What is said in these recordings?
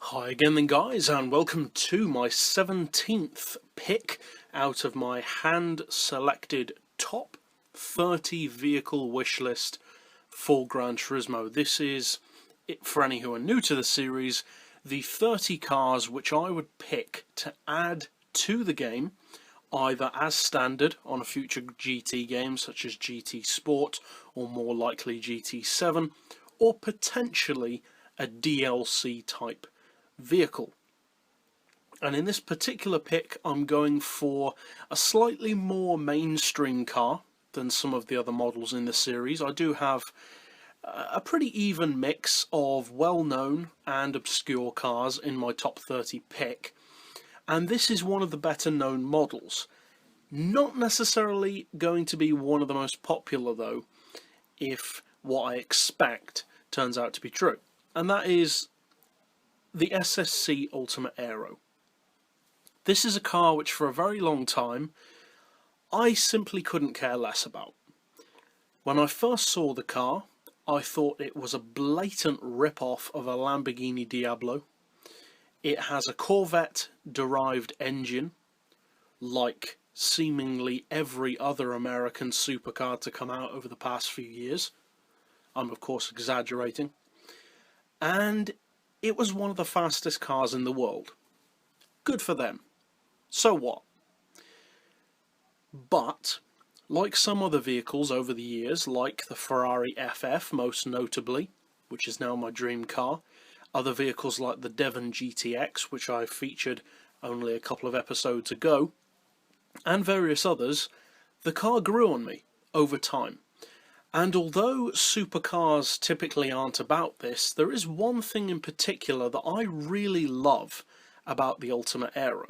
Hi again then guys, and welcome to my 17th pick out of my hand-selected top 30 vehicle wish list for Gran Turismo. This is, for any who are new to the series, the 30 cars which I would pick to add to the game, either as standard on a future GT game such as GT Sport or more likely GT7, or potentially a DLC type vehicle. And in this particular pick I'm going for a slightly more mainstream car than some of the other models in the series. I do have a pretty even mix of well-known and obscure cars in my top 30 pick, and this is one of the better known models. Not necessarily going to be one of the most popular though, if what I expect turns out to be true, and that is the SSC Ultimate Aero. This is a car which for a very long time I simply couldn't care less about. When I first saw the car, I thought it was a blatant rip-off of a Lamborghini Diablo. It has a Corvette-derived engine, like seemingly every other American supercar to come out over the past few years. I'm of course exaggerating. And it was one of the fastest cars in the world. Good for them. So what? But, like some other vehicles over the years, like the Ferrari FF most notably, which is now my dream car, other vehicles like the Devon GTX, which I featured only a couple of episodes ago, and various others, the car grew on me over time. And although supercars typically aren't about this, there is one thing in particular that I really love about the Ultimate Aero.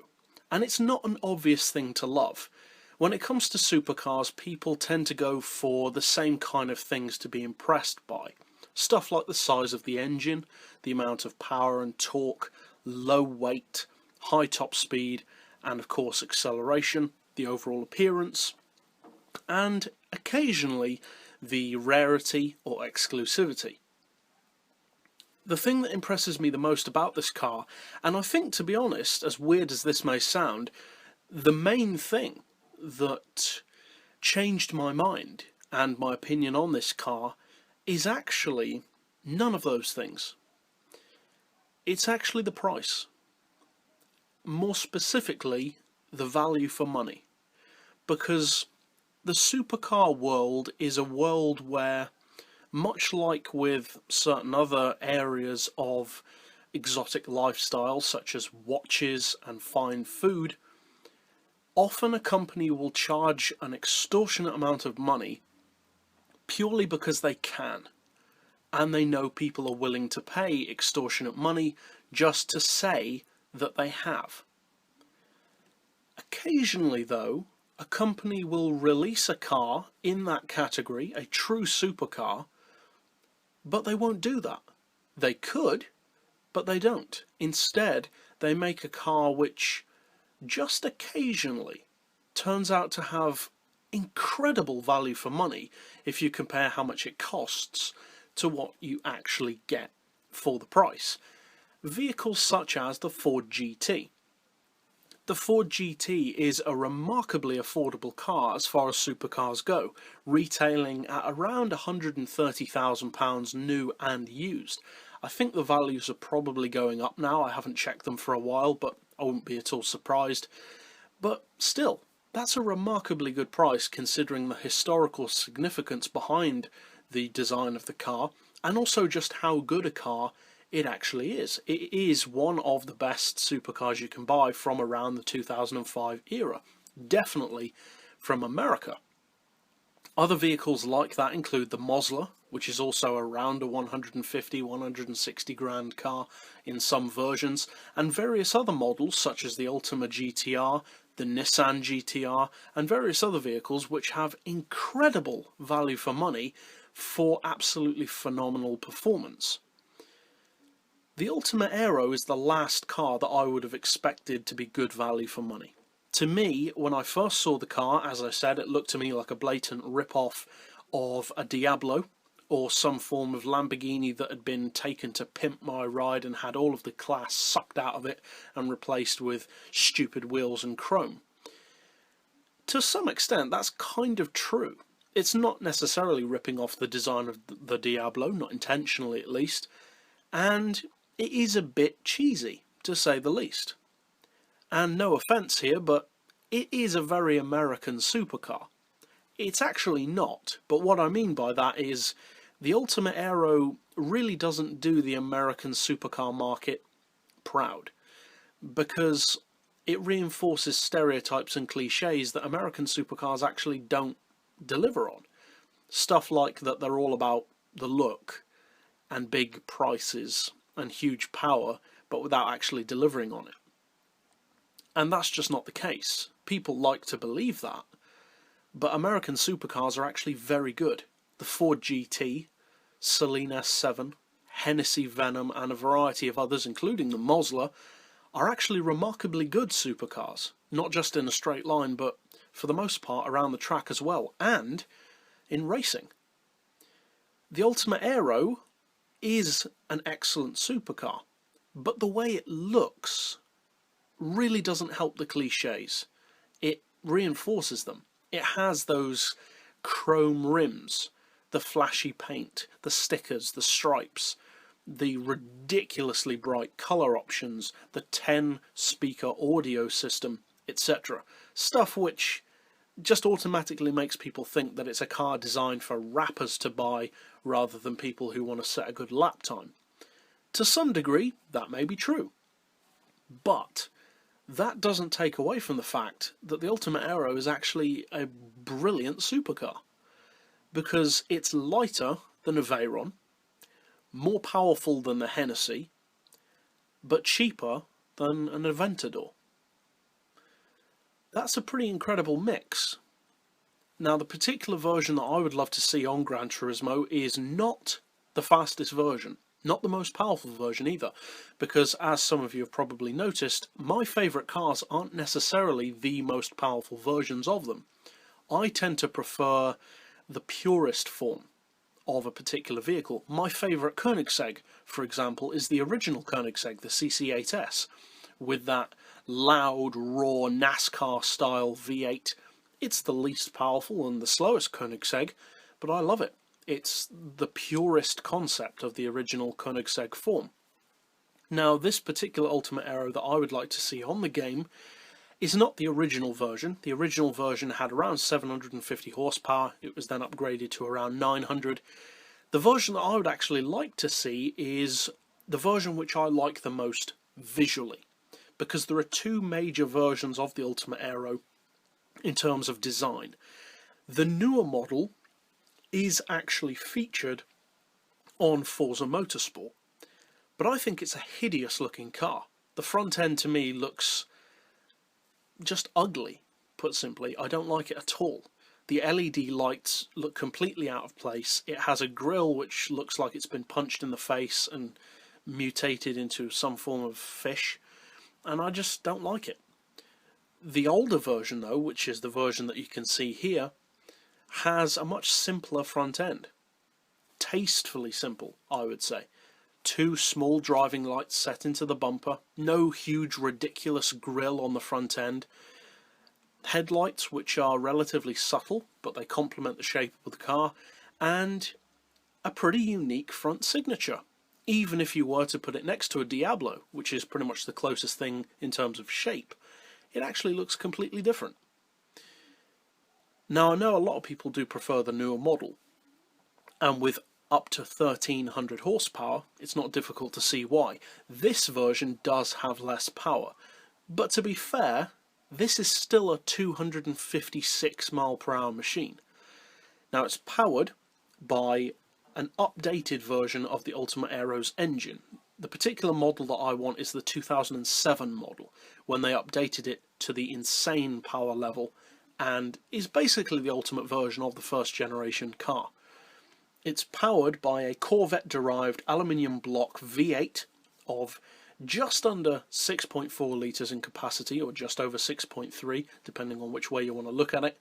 And it's not an obvious thing to love. When it comes to supercars, people tend to go for the same kind of things to be impressed by. Stuff like the size of the engine, the amount of power and torque, low weight, high top speed, and of course acceleration, the overall appearance, and occasionally the rarity or exclusivity. The thing that impresses me the most about this car, and I think, to be honest, as weird as this may sound, the main thing that changed my mind and my opinion on this car is actually none of those things. It's actually the price. More specifically, the value for money. Because the supercar world is a world where, much like with certain other areas of exotic lifestyle, such as watches and fine food, often a company will charge an extortionate amount of money purely because they can, and they know people are willing to pay extortionate money just to say that they have. Occasionally, though, a company will release a car in that category, a true supercar, but they won't do that. They could, but they don't. Instead, they make a car which just occasionally turns out to have incredible value for money if you compare how much it costs to what you actually get for the price. Vehicles such as the Ford GT. The Ford GT is a remarkably affordable car as far as supercars go, retailing at around £130,000 new and used. I think the values are probably going up now. I haven't checked them for a while, but I wouldn't be at all surprised. But still, that's a remarkably good price considering the historical significance behind the design of the car, and also just how good a car it actually is. It is one of the best supercars you can buy from around the 2005 era. Definitely from America. Other vehicles like that include the Mosler, which is also around a 150, 160 grand car in some versions, and various other models such as the Ultima GTR, the Nissan GTR, and various other vehicles which have incredible value for money for absolutely phenomenal performance. The Ultimate Aero is the last car that I would have expected to be good value for money. To me, when I first saw the car, as I said, it looked to me like a blatant rip-off of a Diablo, or some form of Lamborghini that had been taken to pimp my ride and had all of the class sucked out of it and replaced with stupid wheels and chrome. To some extent, that's kind of true. It's not necessarily ripping off the design of the Diablo, not intentionally at least, and it is a bit cheesy, to say the least. And no offence here, but it is a very American supercar. It's actually not, but what I mean by that is the Ultimate Aero really doesn't do the American supercar market proud, because it reinforces stereotypes and cliches that American supercars actually don't deliver on. Stuff like that they're all about the look and big prices and huge power, but without actually delivering on it. And that's just not the case. People like to believe that, but American supercars are actually very good. The Ford GT, Celine S7, Hennessy Venom, and a variety of others, including the Mosler, are actually remarkably good supercars, not just in a straight line, but for the most part around the track as well, and in racing. The Ultimate Aero is an excellent supercar, but the way it looks really doesn't help the cliches. It reinforces them. It has those chrome rims, the flashy paint, the stickers, the stripes, the ridiculously bright colour options, the 10-speaker audio system, etc. Stuff which just automatically makes people think that it's a car designed for rappers to buy rather than people who want to set a good lap time. To some degree, that may be true. But that doesn't take away from the fact that the Ultimate Aero is actually a brilliant supercar, because it's lighter than a Veyron, more powerful than the Hennessy, but cheaper than an Aventador. That's a pretty incredible mix. Now, the particular version that I would love to see on Gran Turismo is not the fastest version, not the most powerful version either, because as some of you have probably noticed, my favourite cars aren't necessarily the most powerful versions of them. I tend to prefer the purest form of a particular vehicle. My favourite Koenigsegg, for example, is the original Koenigsegg, the CC8S, with that loud, raw, NASCAR-style V8. It's the least powerful and the slowest Koenigsegg, but I love it. It's the purest concept of the original Koenigsegg form. Now, this particular Ultimate Aero that I would like to see on the game is not the original version. The original version had around 750 horsepower. It was then upgraded to around 900. The version that I would actually like to see is the version which I like the most visually, because there are two major versions of the Ultimate Aero in terms of design. The newer model is actually featured on Forza Motorsport, but I think it's a hideous looking car. The front end to me looks just ugly, put simply. I don't like it at all. The LED lights look completely out of place. It has a grille which looks like it's been punched in the face and mutated into some form of fish, and I just don't like it. The older version though, which is the version that you can see here, has a much simpler front end. Tastefully simple, I would say. Two small driving lights set into the bumper, no huge ridiculous grille on the front end, headlights which are relatively subtle but they complement the shape of the car, and a pretty unique front signature. Even if you were to put it next to a Diablo, which is pretty much the closest thing in terms of shape, it actually looks completely different. Now, I know a lot of people do prefer the newer model, and with up to 1300 horsepower, it's not difficult to see why. This version does have less power, but to be fair, this is still a 256 mph machine. Now, it's powered by an updated version of the Ultimate Aero's engine. The particular model that I want is the 2007 model, when they updated it to the insane power level, and is basically the ultimate version of the first generation car. It's powered by a Corvette-derived aluminium block V8 of just under 6.4 litres in capacity, or just over 6.3, depending on which way you want to look at it,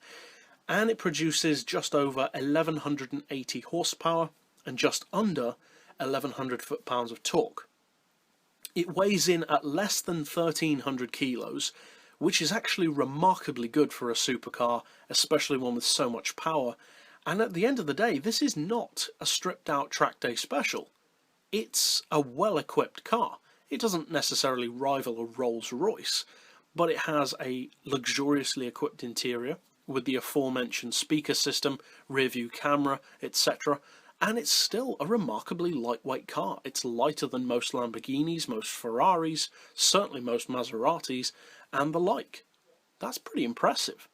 and it produces just over 1180 horsepower and just under 1100 foot-pounds of torque. It weighs in at less than 1300 kilos, which is actually remarkably good for a supercar, especially one with so much power. And at the end of the day, this is not a stripped-out track day special. It's a well-equipped car. It doesn't necessarily rival a Rolls-Royce, but it has a luxuriously equipped interior with the aforementioned speaker system, rear-view camera, etc. And it's still a remarkably lightweight car. It's lighter than most Lamborghinis, most Ferraris, certainly most Maseratis, and the like. That's pretty impressive.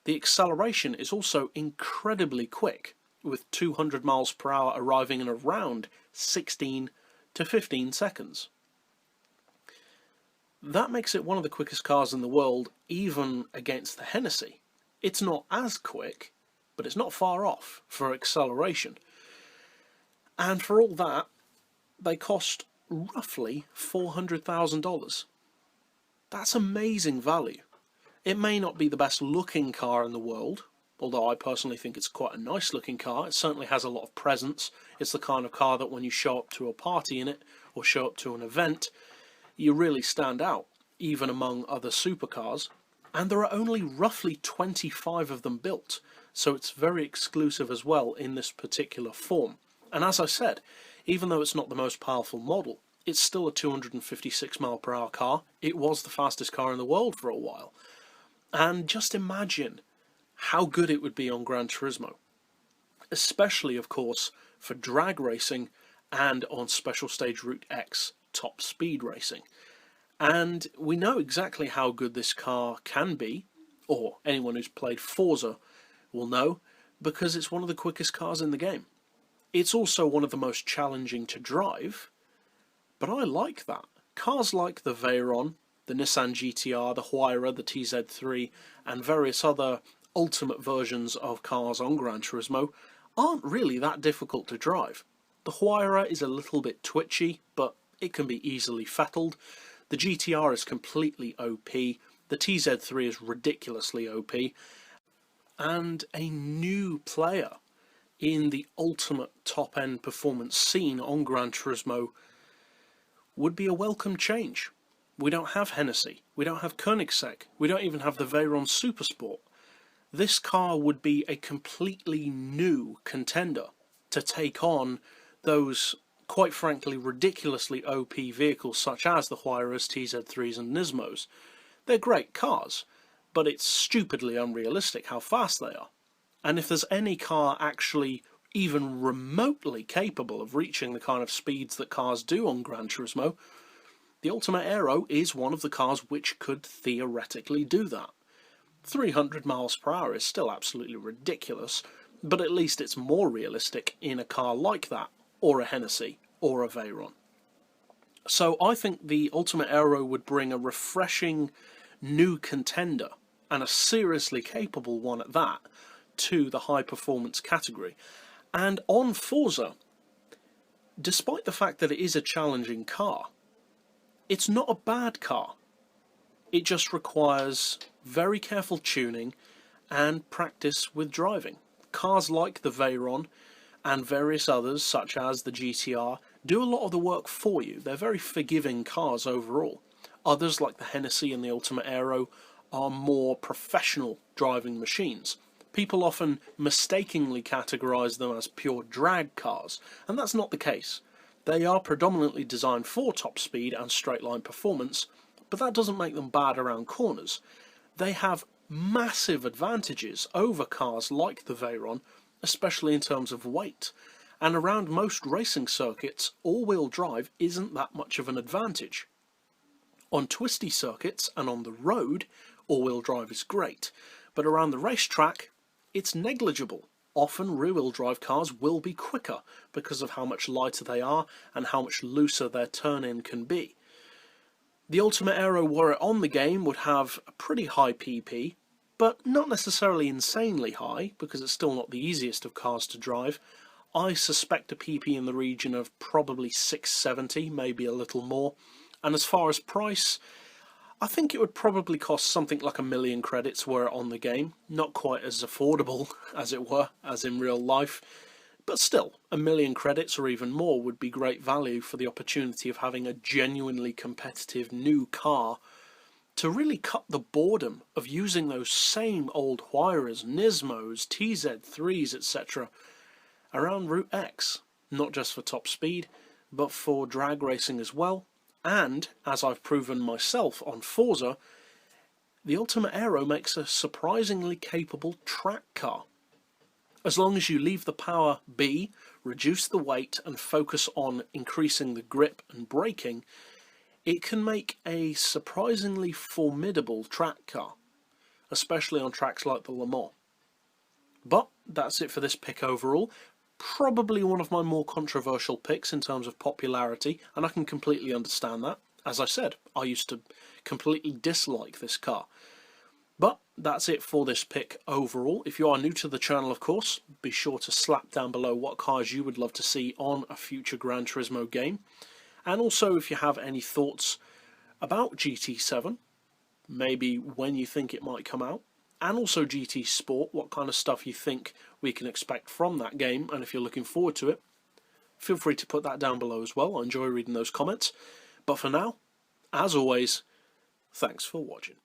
The acceleration is also incredibly quick, with 200 miles per hour arriving in around 16 to 15 seconds. That makes it one of the quickest cars in the world, even against the Hennessy. It's not as quick, but it's not far off for acceleration. And for all that, they cost roughly $400,000. That's amazing value. It may not be the best looking car in the world, although I personally think it's quite a nice looking car. It certainly has a lot of presence. It's the kind of car that when you show up to a party in it, or show up to an event, you really stand out, even among other supercars. And there are only roughly 25 of them built, so it's very exclusive as well in this particular form. And as I said, even though it's not the most powerful model, it's still a 256 mile per hour car. It was the fastest car in the world for a while. And just imagine how good it would be on Gran Turismo, especially, of course, for drag racing and on Special Stage Route X top speed racing. And we know exactly how good this car can be, or anyone who's played Forza will know, because it's one of the quickest cars in the game. It's also one of the most challenging to drive, but I like that. Cars like the Veyron, the Nissan GTR, the Huayra, the TZ3, and various other ultimate versions of cars on Gran Turismo aren't really that difficult to drive. The Huayra is a little bit twitchy, but it can be easily fettled. The GTR is completely OP, the TZ3 is ridiculously OP, and a new player in the ultimate top-end performance scene on Gran Turismo would be a welcome change. We don't have Hennessy, we don't have Koenigsegg, we don't even have the Veyron Supersport. This car would be a completely new contender to take on those, quite frankly, ridiculously OP vehicles such as the Huayras, TZ3s and Nismos. They're great cars, but it's stupidly unrealistic how fast they are. And if there's any car actually even remotely capable of reaching the kind of speeds that cars do on Gran Turismo, the Ultimate Aero is one of the cars which could theoretically do that. 300 miles per hour is still absolutely ridiculous, but at least it's more realistic in a car like that, or a Hennessy, or a Veyron. So I think the Ultimate Aero would bring a refreshing new contender, and a seriously capable one at that, to the high performance category. And on Forza, despite the fact that it is a challenging car, it's not a bad car. It just requires very careful tuning and practice with driving. Cars like the Veyron and various others, such as the GTR, do a lot of the work for you. They're very forgiving cars overall. Others, like the Hennessy and the Ultimate Aero, are more professional driving machines. People often mistakenly categorise them as pure drag cars, and that's not the case. They are predominantly designed for top speed and straight line performance, but that doesn't make them bad around corners. They have massive advantages over cars like the Veyron, especially in terms of weight. And around most racing circuits, all-wheel drive isn't that much of an advantage. On twisty circuits and on the road, all-wheel drive is great, but around the racetrack, it's negligible. Often rear-wheel drive cars will be quicker because of how much lighter they are and how much looser their turn-in can be. The Ultimate Aero, were it on the game, would have a pretty high PP, but not necessarily insanely high, because it's still not the easiest of cars to drive. I suspect a PP in the region of probably 670, maybe a little more. And as far as price, I think it would probably cost something like 1 million credits were it on the game. Not quite as affordable, as it were, as in real life, But still, 1,000,000 credits or even more would be great value for the opportunity of having a genuinely competitive new car to really cut the boredom of using those same old Huayras, Nismos, TZ3s, etc. around Route X, not just for top speed, but for drag racing as well. And, as I've proven myself on Forza, the Ultimate Aero makes a surprisingly capable track car. As long as you leave the power be, reduce the weight and focus on increasing the grip and braking, it can make a surprisingly formidable track car, especially on tracks like the Le Mans. But that's it for this pick overall. Probably one of my more controversial picks in terms of popularity, and I can completely understand that. As I said, I used to completely dislike this car. But that's it for this pick overall. If you are new to the channel, of course, be sure to slap down below what cars you would love to see on a future Gran Turismo game. And also, if you have any thoughts about GT7, maybe when you think it might come out, and also GT Sport, what kind of stuff you think we can expect from that game, and if you're looking forward to it, feel free to put that down below as well. I enjoy reading those comments. But for now, as always, thanks for watching.